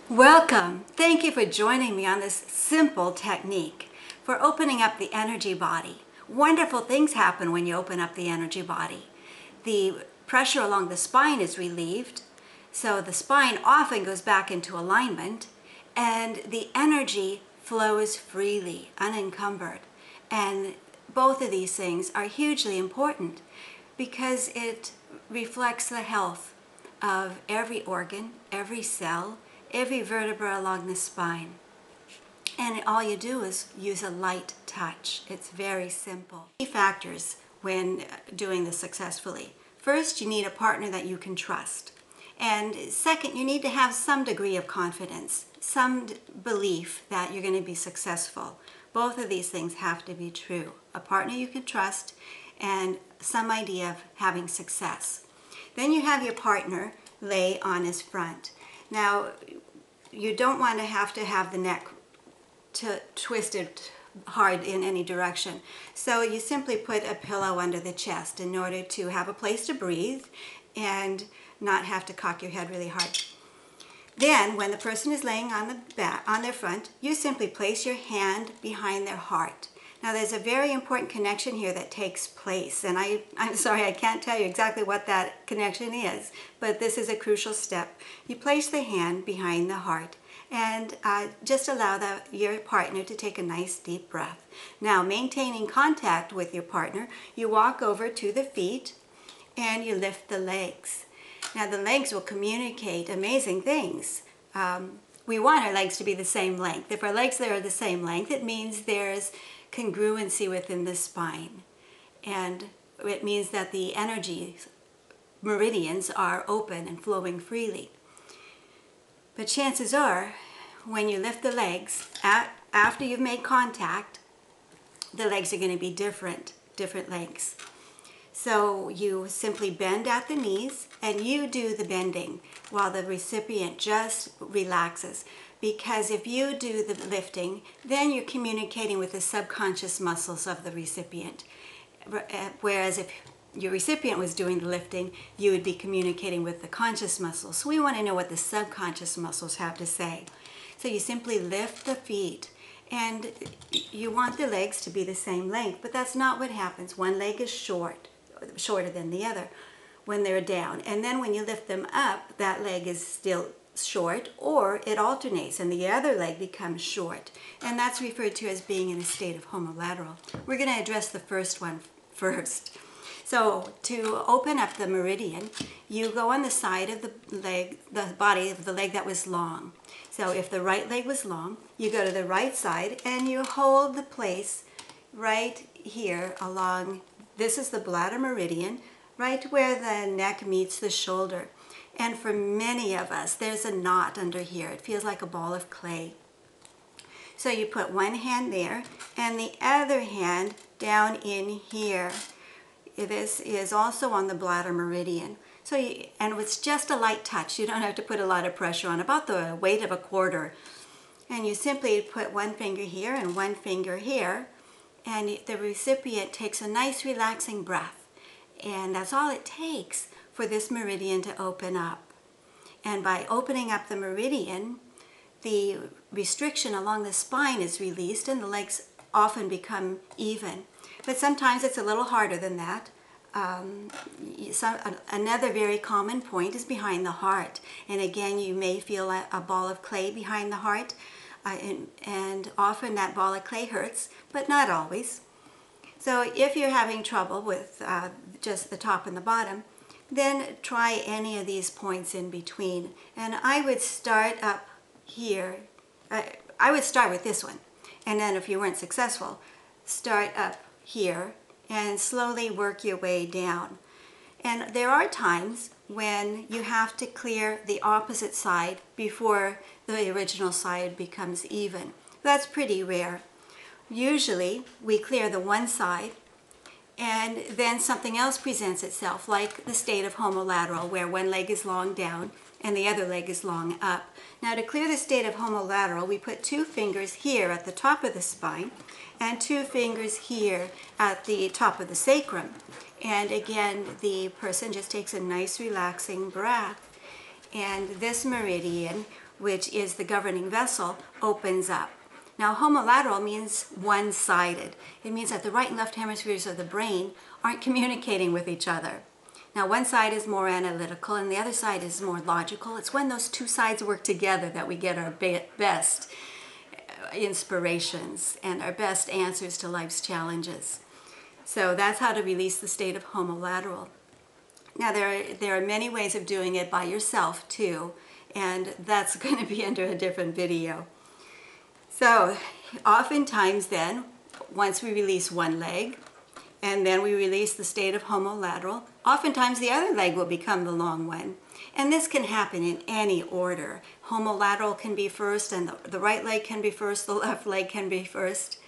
Welcome. Thank you for joining me on this simple technique for opening up the energy body. Wonderful things happen when you open up the energy body. The pressure along the spine is relieved, so the spine often goes back into alignment, and the energy flows freely, unencumbered. And both of these things are hugely important because it reflects the health of every organ, every cell, every vertebra along the spine. And all you do is use a light touch. It's very simple. Key factors when doing this successfully. First, you need a partner that you can trust. And second, you need to have some degree of confidence, some belief that you're going to be successful. Both of these things have to be true. A partner you can trust and some idea of having success. Then you have your partner lay on his front. Now, you don't want to have the neck twisted hard in any direction. So you simply put a pillow under the chest in order to have a place to breathe and not have to cock your head really hard. Then, when the person is laying on the back, on their front, you simply place your hand behind their heart. Now, there's a very important connection here that takes place, and I'm sorry, I can't tell you exactly what that connection is, but this is a crucial step. You place the hand behind the heart and just allow your partner to take a nice deep breath. Now, maintaining contact with your partner, you walk over to the feet and you lift the legs. Now, the legs will communicate amazing things. We want our legs to be the same length. If our legs are the same length, it means there's congruency within the spine, and it means that the energy meridians are open and flowing freely. But chances are, when you lift the legs, after you've made contact, the legs are going to be different lengths. So you simply bend at the knees and you do the bending while the recipient just relaxes. Because if you do the lifting, then you're communicating with the subconscious muscles of the recipient. Whereas if your recipient was doing the lifting, you would be communicating with the conscious muscles. So we want to know what the subconscious muscles have to say. So you simply lift the feet, and you want the legs to be the same length, but that's not what happens. One leg is shorter than the other when they're down. And then when you lift them up, that leg is still short, or it alternates and the other leg becomes short, and that's referred to as being in a state of homolateral. We're going to address the first one first. So to open up the meridian, you go on the side of the leg, the body of the leg that was long. So if the right leg was long, you go to the right side and you hold the place right here along, this is the bladder meridian, right where the neck meets the shoulder. And for many of us, there's a knot under here. It feels like a ball of clay. So you put one hand there and the other hand down in here. This is also on the bladder meridian. So and it's just a light touch. You don't have to put a lot of pressure on, about the weight of a quarter. And you simply put one finger here and one finger here, and the recipient takes a nice relaxing breath. And that's all it takes for this meridian to open up. And by opening up the meridian, the restriction along the spine is released and the legs often become even. But sometimes it's a little harder than that. Another very common point is behind the heart. And again, you may feel a ball of clay behind the heart, and often that ball of clay hurts, but not always. So if you're having trouble with just the top and the bottom, then try any of these points in between. And I would start up here. I would start with this one. And then if you weren't successful, start up here and slowly work your way down. And there are times when you have to clear the opposite side before the original side becomes even. That's pretty rare. Usually we clear the one side, and then something else presents itself, like the state of homolateral, where one leg is long down and the other leg is long up. Now, to clear the state of homolateral, we put two fingers here at the top of the spine and two fingers here at the top of the sacrum. And again, the person just takes a nice relaxing breath. And this meridian which is the governing vessel, opens up. Now, homolateral means one-sided. It means that the right and left hemispheres of the brain aren't communicating with each other. Now, one side is more analytical and the other side is more logical. It's when those two sides work together that we get our best inspirations and our best answers to life's challenges. So that's how to release the state of homolateral. Now, there are many ways of doing it by yourself too, and that's going to be under a different video. So oftentimes then, once we release one leg, and then we release the state of homolateral, oftentimes the other leg will become the long one. And this can happen in any order. Homolateral can be first, and the right leg can be first, the left leg can be first.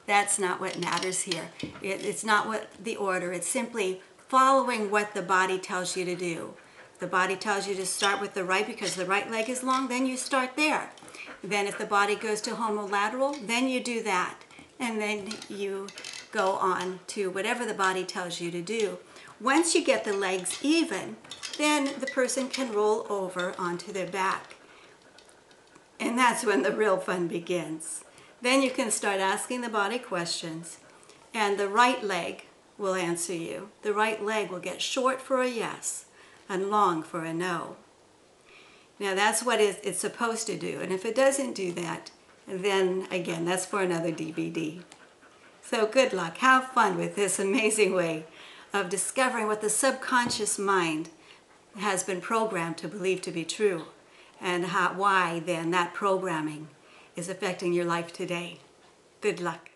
That's not what matters here. It's not what the order, it's simply following what the body tells you to do. The body tells you to start with the right because the right leg is long, then you start there. Then if the body goes to homolateral, then you do that. And then you go on to whatever the body tells you to do. Once you get the legs even, then the person can roll over onto their back. And that's when the real fun begins. Then you can start asking the body questions, and the right leg will answer you. The right leg will get short for a yes and long for a no. Now that's what it's supposed to do, and if it doesn't do that, then again, that's for another DVD. So good luck. Have fun with this amazing way of discovering what the subconscious mind has been programmed to believe to be true, and why then that programming is affecting your life today. Good luck.